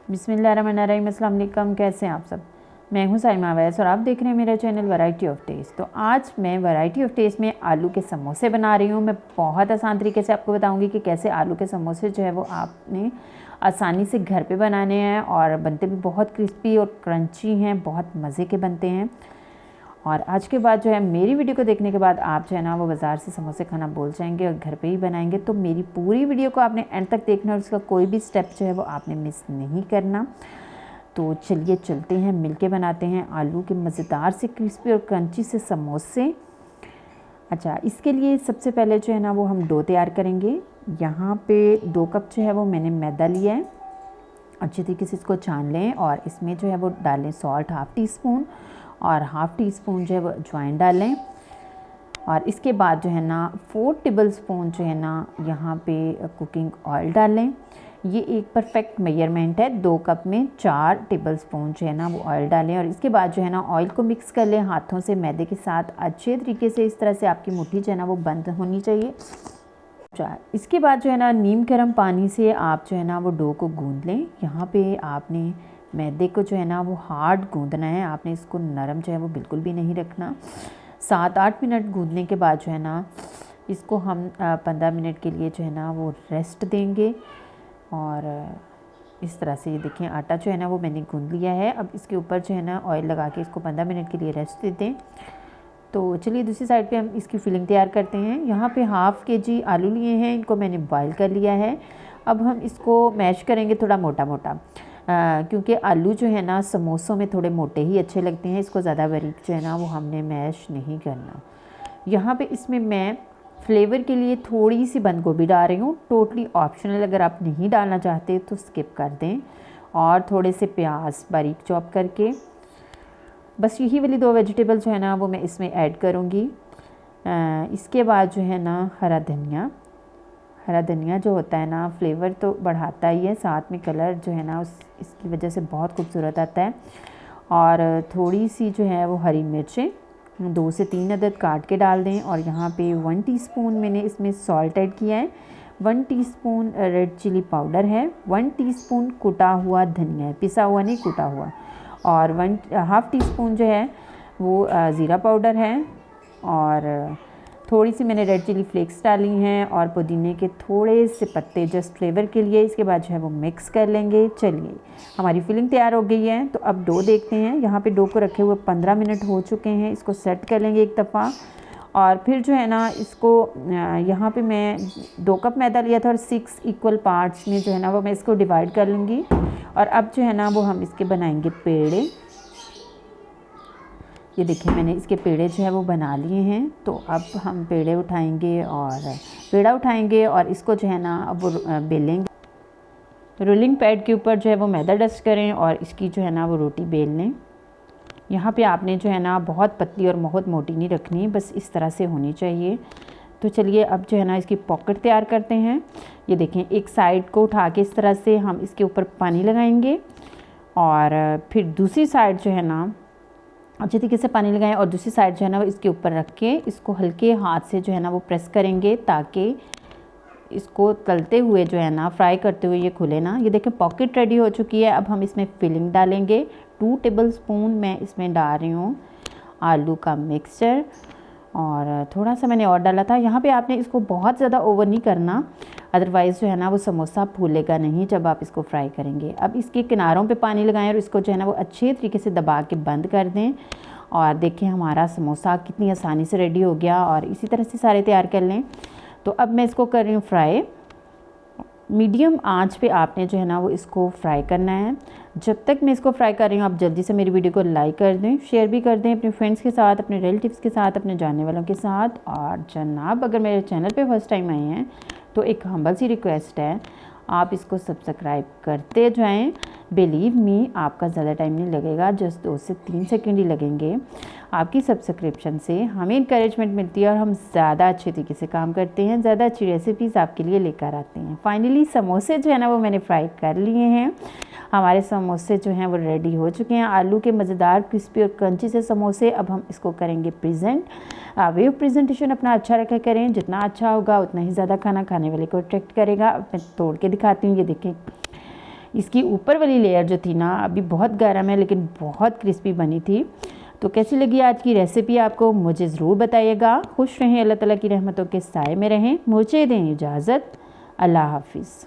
बिस्मिल्लाहिर्रहमानिर्रहीम, अस्सलाम वालेकुम। कैसे हैं आप सब? मैं हूं साइमा अवैस और आप देख रहे हैं मेरा चैनल वैरायटी ऑफ टेस्ट। तो आज मैं वैरायटी ऑफ टेस्ट में आलू के समोसे बना रही हूं। मैं बहुत आसान तरीके से आपको बताऊंगी कि कैसे आलू के समोसे जो है वो आपने आसानी से घर पे बनाने हैं और बनते भी बहुत क्रिस्पी और क्रंची हैं, बहुत मज़े के बनते हैं। और आज के बाद जो है मेरी वीडियो को देखने के बाद आप जो है ना वो बाज़ार से समोसे खाना भूल जाएंगे और घर पे ही बनाएंगे। तो मेरी पूरी वीडियो को आपने एंड तक देखना और उसका कोई भी स्टेप जो है वो आपने मिस नहीं करना। तो चलिए चलते हैं, मिलके बनाते हैं आलू के मज़ेदार से क्रिस्पी और क्रंची से समोसे। अच्छा, इसके लिए सबसे पहले जो है ना वो हम डो तैयार करेंगे। यहाँ पे 2 कप जो है वो मैंने मैदा लिया है। अच्छी तरीके से इसको छान लें और इसमें जो है वो डालें सॉल्ट हाफ़ टी स्पून और हाफ़ टी स्पून जो है वो अजवाइन डालें। और इसके बाद जो है ना 4 टेबल स्पून जो है ना यहाँ पे कुकिंग ऑयल डालें। ये एक परफेक्ट मेजरमेंट है, 2 कप में 4 टेबल स्पून जो है ना वो ऑयल डालें। और इसके बाद जो है ना ऑयल को मिक्स कर लें हाथों से मैदे के साथ अच्छे तरीके से। इस तरह से आपकी मुट्ठी जो है ना वो बंद होनी चाहिए। इसके बाद जो है ना नीम गर्म पानी से आप जो है ना वो डो को गूंद लें। यहाँ पे आपने मैदे को जो है ना वो हार्ड गूंदना है, आपने इसको नरम जो है वो बिल्कुल भी नहीं रखना। 7-8 मिनट गूंदने के बाद जो है ना इसको हम 15 मिनट के लिए जो है ना वो रेस्ट देंगे। और इस तरह से ये देखें आटा जो है ना वो मैंने गूंद लिया है। अब इसके ऊपर जो है ना ऑयल लगा के इसको 15 मिनट के लिए रेस्ट दे दें। तो चलिए दूसरी साइड पे हम इसकी फिलिंग तैयार करते हैं। यहाँ पे हाफ़ kg आलू लिए हैं, इनको मैंने बॉईल कर लिया है। अब हम इसको मैश करेंगे थोड़ा मोटा मोटा, क्योंकि आलू जो है ना समोसों में थोड़े मोटे ही अच्छे लगते हैं। इसको ज़्यादा बारीक जो है ना वो हमने मैश नहीं करना। यहाँ पे इसमें मैं फ्लेवर के लिए थोड़ी सी बंद गोभी डाल रही हूँ, टोटली ऑप्शनल, अगर आप नहीं डालना चाहते तो स्किप कर दें। और थोड़े से प्याज बारीक चॉप करके, बस यही वाली 2 वेजिटेबल जो है ना वो मैं इसमें ऐड करूँगी। इसके बाद जो है ना हरा धनिया जो होता है ना फ्लेवर तो बढ़ाता ही है, साथ में कलर जो है ना इसकी वजह से बहुत खूबसूरत आता है। और थोड़ी सी जो है वो हरी मिर्चें 2 से 3 अदद काट के डाल दें। और यहाँ पे 1 टीस्पून मैंने इसमें सॉल्ट ऐड किया है, 1 टीस्पून रेड चिली पाउडर है, 1 टीस्पून कुटा हुआ धनिया है, पिसा हुआ नहीं कुटा हुआ। और 1/2 टीस्पून जो है वो ज़ीरा पाउडर है। और थोड़ी सी मैंने रेड चिली फ्लेक्स डाली हैं और पुदीने के थोड़े से पत्ते जस्ट फ्लेवर के लिए। इसके बाद जो है वो मिक्स कर लेंगे। चलिए हमारी फिलिंग तैयार हो गई है। तो अब डो देखते हैं। यहाँ पे डो को रखे हुए 15 मिनट हो चुके हैं। इसको सेट कर लेंगे एक दफ़ा। और फिर जो है ना इसको यहाँ पे मैं 2 कप मैदा लिया था और 6 इक्वल पार्ट्स में जो है ना वो मैं इसको डिवाइड कर लूँगी। और अब जो है ना वो हम इसके बनाएंगे पेड़े। ये देखिए मैंने इसके पेड़े जो है वो बना लिए हैं। तो अब हम पेड़ा उठाएंगे और इसको जो है ना अब बेलेंगे। रोलिंग पैड के ऊपर जो है वो मैदा डस्ट करें और इसकी जो है ना वो रोटी बेल लें। यहाँ पे आपने जो है ना बहुत पतली और बहुत मोटी नहीं रखनी, बस इस तरह से होनी चाहिए। तो चलिए अब जो है ना इसकी पॉकेट तैयार करते हैं। ये देखें एक साइड को उठा के इस तरह से हम इसके ऊपर पानी लगाएंगे और फिर दूसरी साइड जो है ना अच्छे तरीके से पानी लगाएं और दूसरी साइड जो है ना वो इसके ऊपर रख के इसको हल्के हाथ से जो है ना वो प्रेस करेंगे ताकि इसको तलते हुए जो है ना फ्राई करते हुए ये खुले ना। ये देखें पॉकेट रेडी हो चुकी है। अब हम इसमें फिलिंग डालेंगे। 2 टेबल स्पून मैं इसमें डाल रही हूँ आलू का मिक्सचर और थोड़ा सा मैंने और डाला था। यहाँ पे आपने इसको बहुत ज़्यादा ओवर नहीं करना, अदरवाइज़ जो है ना वो समोसा फूलेगा नहीं जब आप इसको फ्राई करेंगे। अब इसके किनारों पे पानी लगाएं और इसको जो है ना वो अच्छे तरीके से दबा के बंद कर दें। और देखें हमारा समोसा कितनी आसानी से रेडी हो गया। और इसी तरह से सारे तैयार कर लें। तो अब मैं इसको कर रही हूँ फ्राई। मीडियम आंच पे आपने जो है ना वो इसको फ्राई करना है। जब तक मैं इसको फ्राई कर रही हूँ आप जल्दी से मेरी वीडियो को लाइक कर दें, शेयर भी कर दें अपने फ्रेंड्स के साथ, अपने रिलेटिव्स के साथ, अपने जानने वालों के साथ। और जनाब अगर मेरे चैनल पे फर्स्ट टाइम आए हैं तो एक हम्बल सी रिक्वेस्ट है, आप इसको सब्सक्राइब करते जाएं। बिलीव मी आपका ज़्यादा टाइम नहीं लगेगा, जस्ट 2 से 3 सेकंड ही लगेंगे। आपकी सब्सक्रिप्शन से हमें इंकरेजमेंट मिलती है और हम ज़्यादा अच्छे तरीके से काम करते हैं, ज़्यादा अच्छी रेसिपीज़ आपके लिए लेकर आते हैं। फाइनली समोसे जो है ना वो मैंने फ्राई कर लिए हैं। हमारे समोसे जो हैं वो रेडी हो चुके हैं, आलू के मज़ेदार क्रिस्पी और क्रंची से समोसे। अब हम इसको करेंगे प्रेजेंट। वे ऑफ प्रेजेंटेशन अपना अच्छा रखा करें, जितना अच्छा होगा उतना ही ज़्यादा खाना खाने वाले को अट्रैक्ट करेगा। मैं तोड़ के दिखाती हूँ। ये देखें इसकी ऊपर वाली लेयर जो थी ना अभी बहुत गर्म है लेकिन बहुत क्रिस्पी बनी थी। तो कैसी लगी आज की रेसिपी आपको मुझे ज़रूर बताइएगा। खुश रहें, अल्लाह ताला की रहमतों के साए में रहें। मुझे दें इजाज़त। अल्लाह हाफिज़।